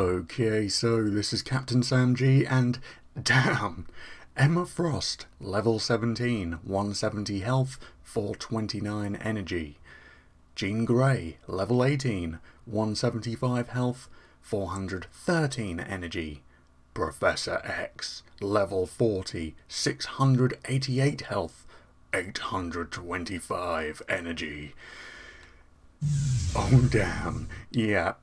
Okay, so this is Captain Sam G, and damn! Emma Frost, level 17, 170 health, 429 energy. Jean Grey, level 18, 175 health, 413 energy. Professor X, level 40, 688 health, 825 energy. Oh damn, yeah.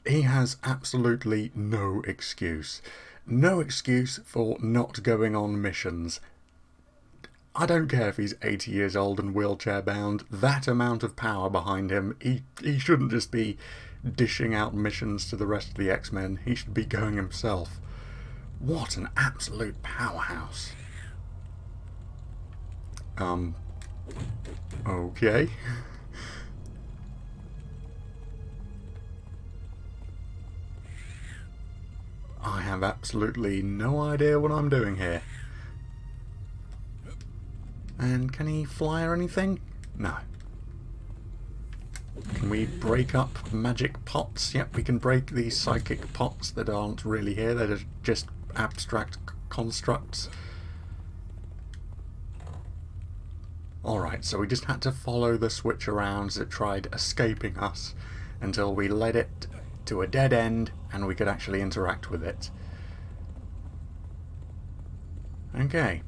He has absolutely no excuse. No excuse for not going on missions. I don't care if he's 80 years old and wheelchair bound. That amount of power behind him, he shouldn't just be dishing out missions to the rest of the X-Men. He should be going himself. What an absolute powerhouse. Okay. I have absolutely no idea what I'm doing here. And can he fly or anything? No. Can we break up magic pots? Yep, we can break these psychic pots that aren't really here. They're just abstract constructs. Alright, so we just had to follow the switch around as it tried escaping us until we led it to a dead end and we could actually interact with it. Okay.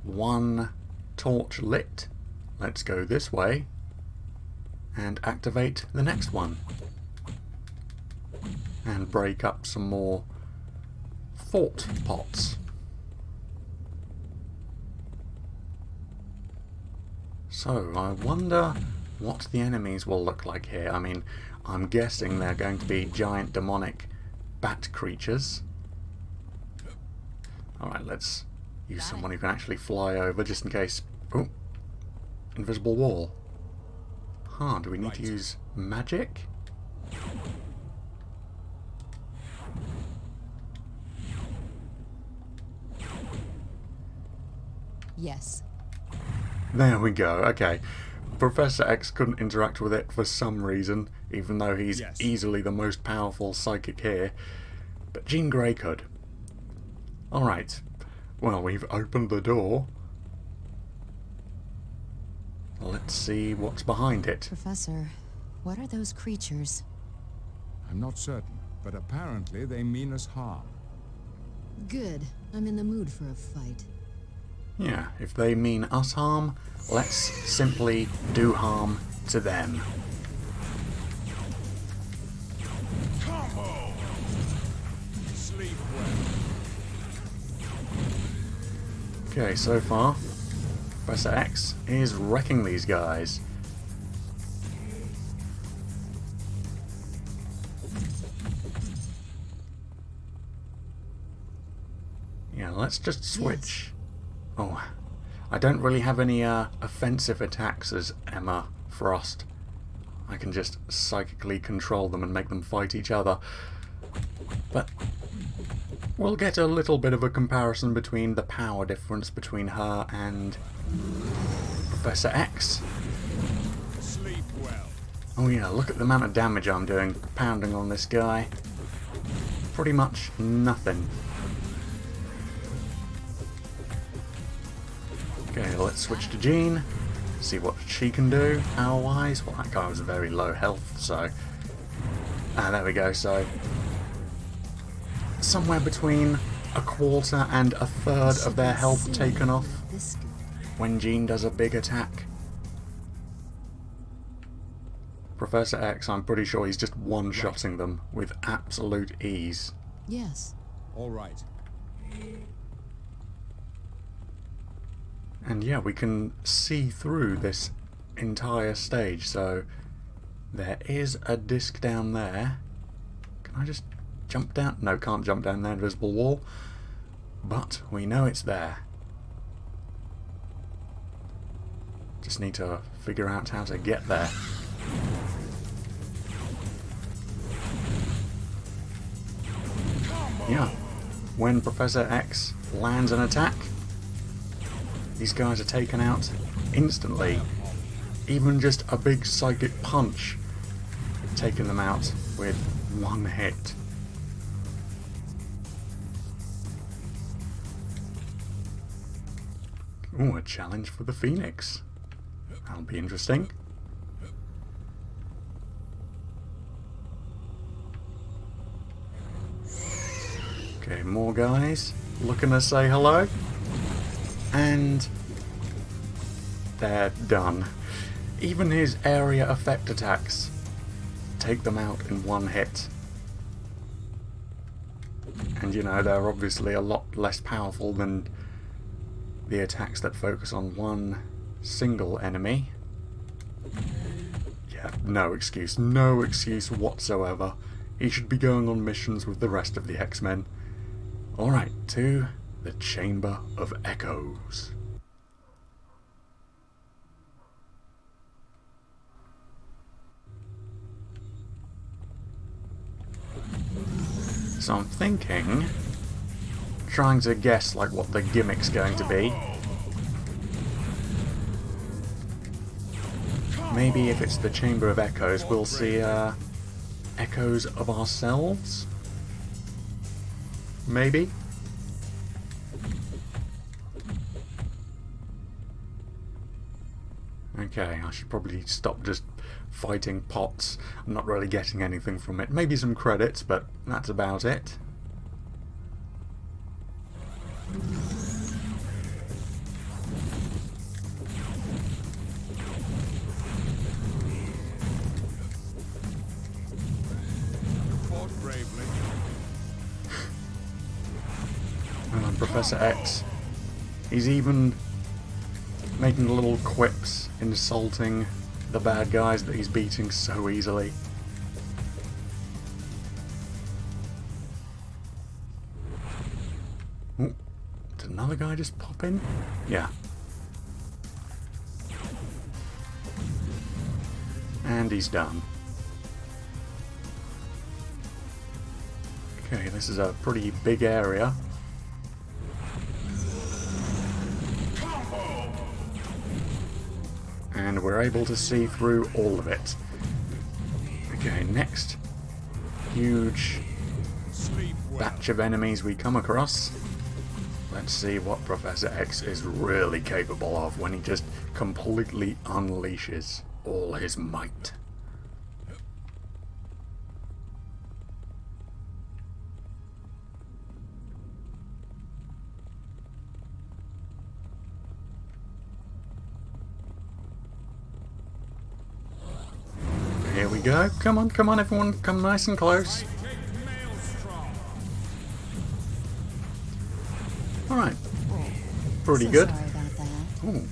One torch lit. Let's go this way and activate the next one. And break up some more fort pots. So, I wonder what the enemies will look like here. I mean, I'm guessing they're going to be giant demonic bat creatures. Alright, let's use someone who can actually fly over just in case. Oh, invisible wall. Huh, do we need to use magic? Yes. There we go, okay. Professor X couldn't interact with it for some reason, even though he's easily the most powerful psychic here. But Jean Grey could. Alright. Well, we've opened the door. Let's see what's behind it. Professor, what are those creatures? I'm not certain, but apparently they mean us harm. Good. I'm in the mood for a fight. Yeah, if they mean us harm, let's simply do harm to them. Combo! Sleep well. Okay, so far, Professor X is wrecking these guys. Yeah, let's just switch. Oh, I don't really have any offensive attacks as Emma Frost. I can just psychically control them and make them fight each other. But we'll get a little bit of a comparison between the power difference between her and Professor X. Sleep well. Oh yeah, look at the amount of damage I'm doing pounding on this guy. Pretty much nothing. Okay, let's switch to Jean, see what she can do power-wise. Well, that guy was very low health, so... Ah, there we go, so... somewhere between a quarter and a third of their health taken off when Jean does a big attack. Professor X, I'm pretty sure he's just one-shotting them with absolute ease. Yes. All right. And yeah, we can see through this entire stage, so there is a disc down there. Can I just jump down? No, can't jump down that invisible wall. But we know it's there. Just need to figure out how to get there. Yeah, when Professor X lands an attack, these guys are taken out instantly. Even just a big psychic punch taking them out with one hit. Ooh, a challenge for the Phoenix. That'll be interesting. Okay, more guys looking to say hello. And they're done. Even his area effect attacks take them out in one hit. And you know, they're obviously a lot less powerful than the attacks that focus on one single enemy. Yeah, no excuse. No excuse whatsoever. He should be going on missions with the rest of the X-Men. Alright, to the Chamber of Echoes. So I'm thinking, trying to guess like what the gimmick's going to be. Maybe if it's the Chamber of Echoes, we'll see echoes of ourselves? Maybe? Okay, I should probably stop just fighting pots. I'm not really getting anything from it. Maybe some credits, but that's about it. And Professor X, he's even making little quips insulting the bad guys that he's beating so easily. Ooh, did another guy just pop in? Yeah. And he's done. Okay, this is a pretty big area. And we're able to see through all of it. Okay, next huge batch of enemies we come across. Let's see what Professor X is really capable of when he just completely unleashes all his might. Here we go. Come on, everyone. Come nice and close. Alright. Pretty good. Sorry about that. Ooh.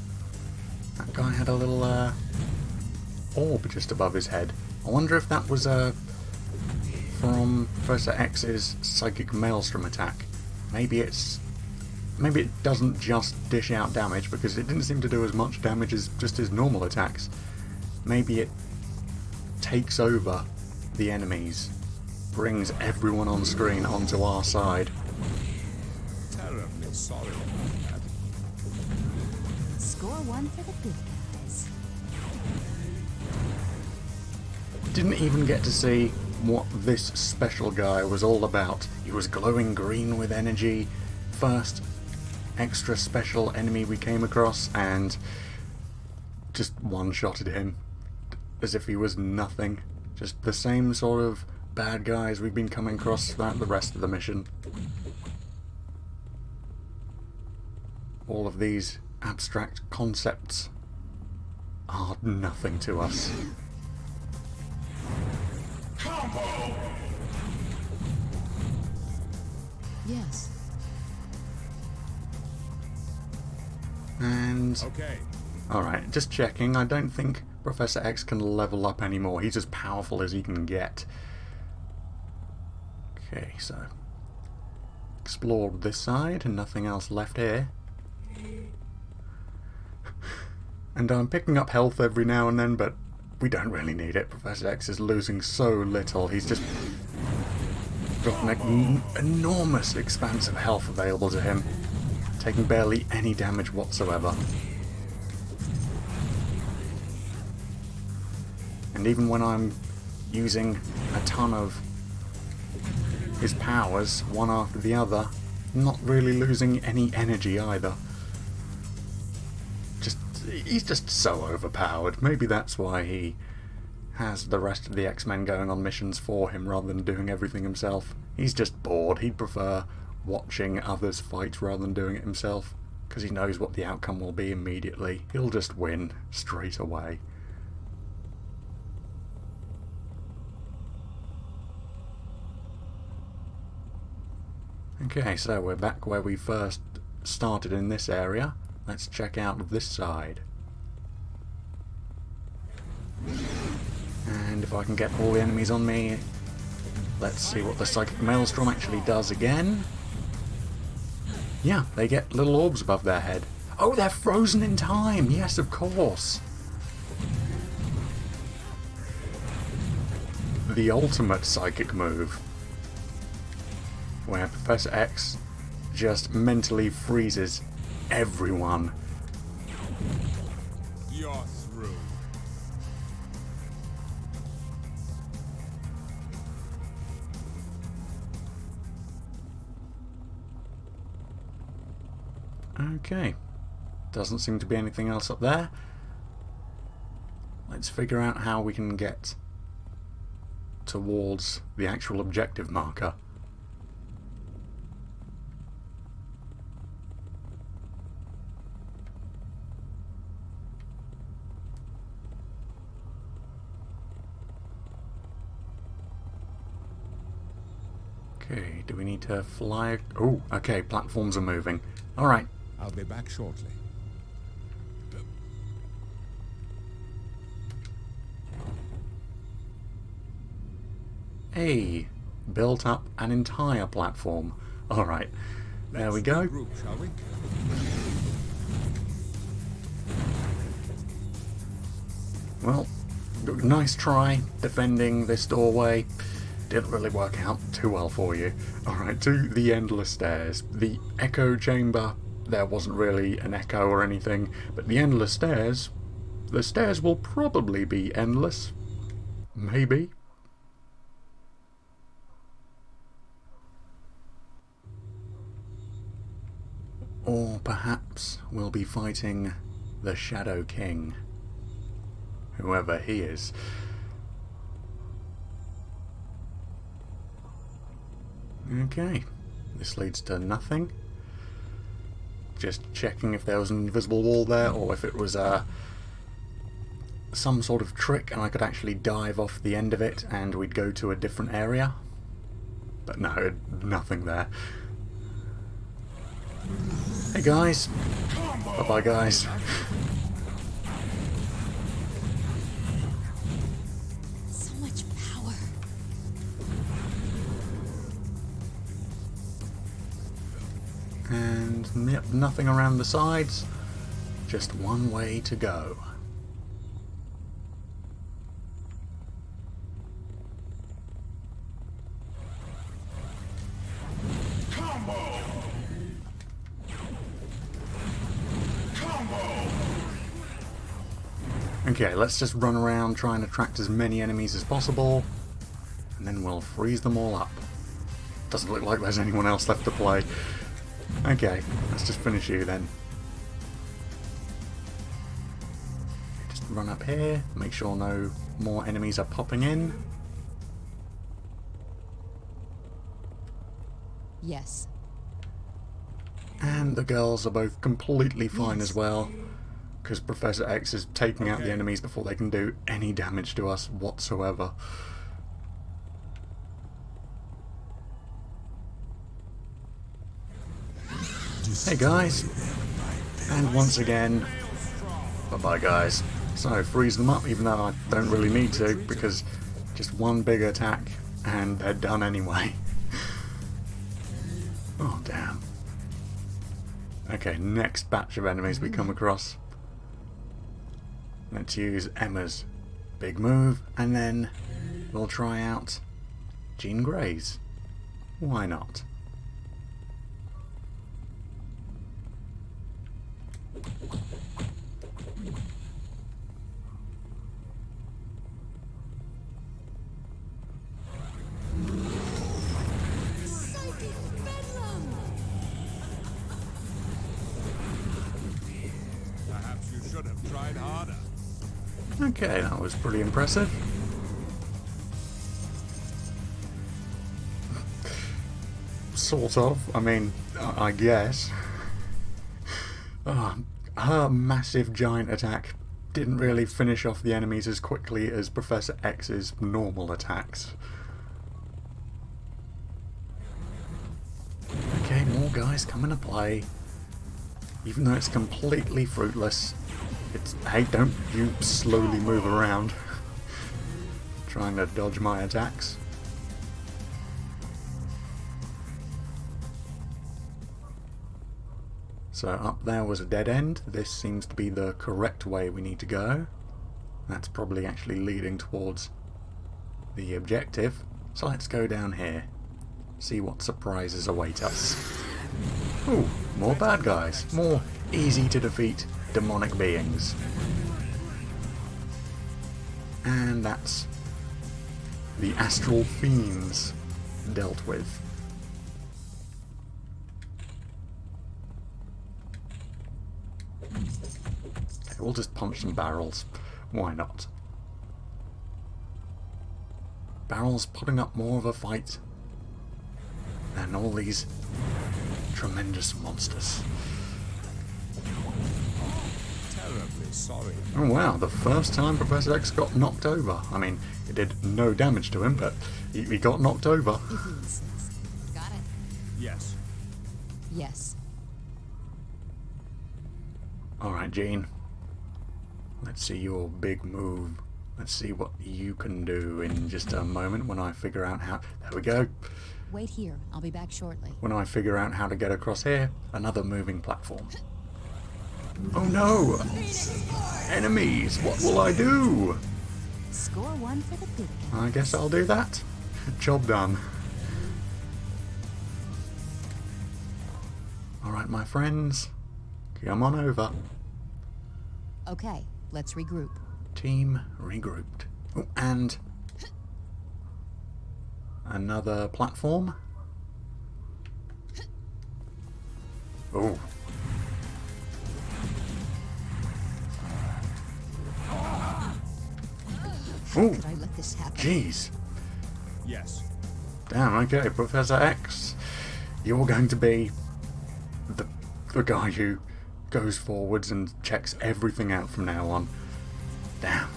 That guy had a little orb just above his head. I wonder if that was from Professor X's psychic maelstrom attack. Maybe it doesn't just dish out damage, because it didn't seem to do as much damage as just his normal attacks. Maybe it takes over the enemies, brings everyone on screen onto our side. Terribly sorry about that. Score one for the good guys. Didn't even get to see what this special guy was all about. He was glowing green with energy. First extra special enemy we came across, and just one-shotted him as if he was nothing. Just the same sort of bad guys we've been coming across throughout the rest of the mission. All of these abstract concepts are nothing to us. Yes. And Okay. alright, just checking, I don't think Professor X can level up anymore. He's as powerful as he can get. Okay, so explore this side and nothing else left here. And I'm picking up health every now and then, but we don't really need it. Professor X is losing so little. He's just got an enormous expanse of health available to him, taking barely any damage whatsoever. And even when I'm using a ton of his powers, one after the other, I'm not really losing any energy either. he's just so overpowered. Maybe that's why he has the rest of the X-Men going on missions for him rather than doing everything himself. He's just bored. He'd prefer watching others fight rather than doing it himself, because he knows what the outcome will be immediately. He'll just win straight away. Okay, so we're back where we first started in this area. Let's check out this side. And if I can get all the enemies on me, let's see what the Psychic Maelstrom actually does again. Yeah, they get little orbs above their head. Oh, they're frozen in time! Yes, of course! The ultimate psychic move, where Professor X just mentally freezes everyone. You're through. Okay. Doesn't seem to be anything else up there. Let's figure out how we can get towards the actual objective marker. Okay, do we need to fly? Oh, okay, platforms are moving. Alright. I'll be back shortly. Hey, built up an entire platform. Alright, there we go. Regroup, shall we? Well, nice try defending this doorway. Didn't really work out too well for you. Alright, to the endless stairs. The echo chamber, there wasn't really an echo or anything, but the endless stairs, the stairs will probably be endless. Maybe. Or perhaps we'll be fighting the Shadow King. Whoever he is. Okay, this leads to nothing. Just checking if there was an invisible wall there, or if it was some sort of trick and I could actually dive off the end of it and we'd go to a different area. But no, nothing there. Hey guys! Bye-bye guys. So much power. And yep, nothing around the sides. Just one way to go. Okay, let's just run around, try and attract as many enemies as possible, and then we'll freeze them all up. Doesn't look like there's anyone else left to play. Okay, let's just finish you then. Just run up here, make sure no more enemies are popping in. Yes. And the girls are both completely fine Yes. as well, because Professor X is taking out the enemies before they can do any damage to us whatsoever. Hey guys, and once again, bye-bye guys. So freeze them up, even though I don't really need to, because just one big attack and they're done anyway. Oh damn. Okay, next batch of enemies we come across. Let's use Emma's big move, and then we'll try out Jean Grey's. Why not? Psychic bedlam! Perhaps you should Could have tried harder. Okay, that was pretty impressive. Sort of. I mean, I guess. Her massive giant attack didn't really finish off the enemies as quickly as Professor X's normal attacks. Okay, more guys come into play. Even though it's completely fruitless. It's, hey, don't you slowly move around. Trying to dodge my attacks. So up there was a dead end. This seems to be the correct way we need to go. That's probably actually leading towards the objective. So let's go down here. See what surprises await us. Ooh, more bad guys. More easy to defeat demonic beings. And that's the Astral Fiends dealt with. Okay, we'll just punch some barrels. Why not? Barrels putting up more of a fight than all these tremendous monsters. Terribly sorry. Oh wow, the first time Professor X got knocked over. I mean, it did no damage to him, but he got knocked over. If you insist. Got it? Yes. Yes. Alright, Jean. Let's see your big move. Let's see what you can do in just a moment when I figure out how... There we go. Wait here. I'll be back shortly. When I figure out how to get across here, another moving platform. Oh no! Enemies! What will I do? Score one for the good guy. I guess I'll do that. Job done. Alright, my friends. Come on over. Okay, let's regroup. Team regrouped. Oh, and another platform. Oh. How Ooh. could I let this happen? Jeez. Yes. Damn, okay, Professor X. You're going to be the guy who goes forwards and checks everything out from now on. Damn.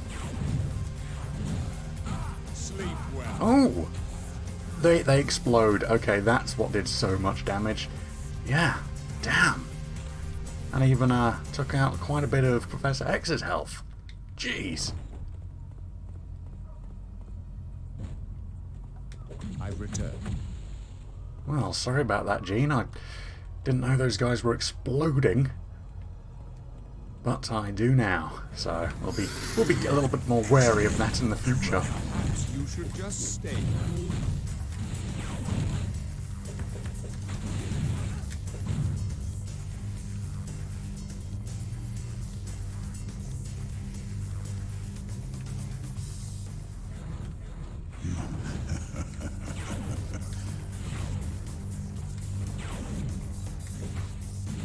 Sleep well. Oh! They explode. Okay, that's what did so much damage. Yeah, damn. And even took out quite a bit of Professor X's health. Jeez. I've returned. Well, sorry about that, Jean. I didn't know those guys were exploding. But I do now, so we'll be a little bit more wary of that in the future. Perhaps you should just stay.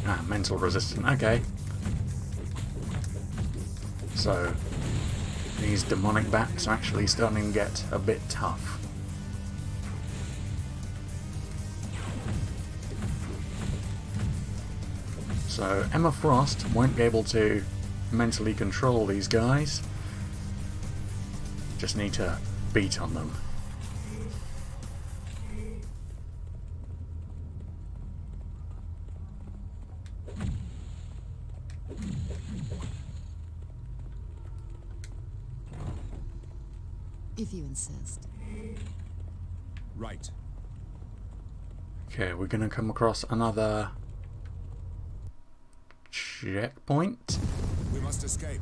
Ah, mental resistant. Okay. So, these demonic bats are actually starting to get a bit tough. So, Emma Frost won't be able to mentally control these guys. Just need to beat on them. If you insist. Right. Okay, we're gonna come across another checkpoint. We must escape.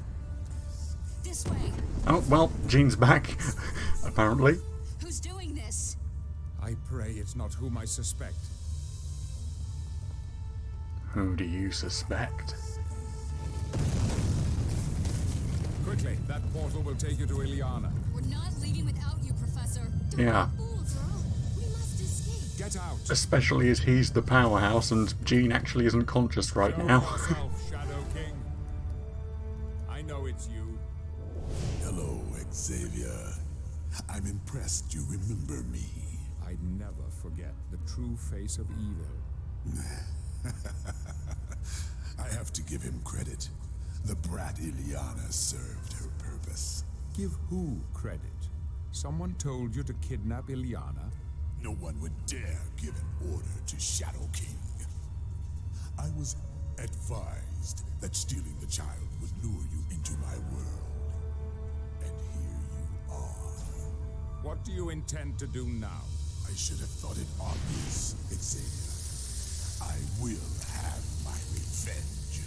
This way. Oh, well, Jean's back, apparently. Who's doing this? I pray it's not whom I suspect. Who do you suspect? Quickly, that portal will take you to Ileana. We're not leaving without you, Professor. Don't Yeah. be fools, Earl. We must escape. Get out. Especially as he's the powerhouse and Jean actually isn't conscious right Show now. yourself, Shadow King. I know it's you. Hello, Xavier. I'm impressed you remember me. I'd never forget the true face of evil. I have to give him credit. The brat Ileana served her purpose. Give who credit? Someone told you to kidnap Ileana? No one would dare give an order to Shadow King. I was advised that stealing the child would lure you into my world. And here you are. What do you intend to do now? I should have thought it obvious, Xavier. I will have my revenge.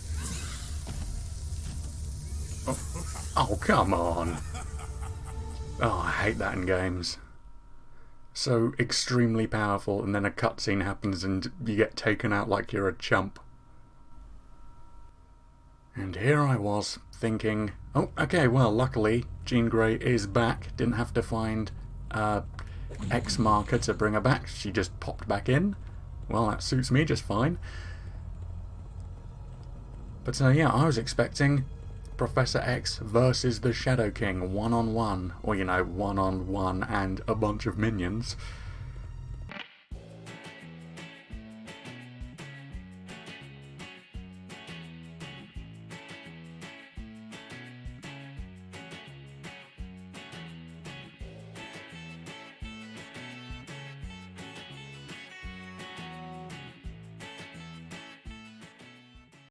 Oh, come on. Oh, I hate that in games. So extremely powerful, and then a cutscene happens and you get taken out like you're a chump. And here I was, thinking, oh, okay, well, luckily, Jean Grey is back. Didn't have to find X marker to bring her back. She just popped back in. Well, that suits me just fine. But yeah, I was expecting Professor X versus the Shadow King one-on-one, or, you know, one-on-one and a bunch of minions.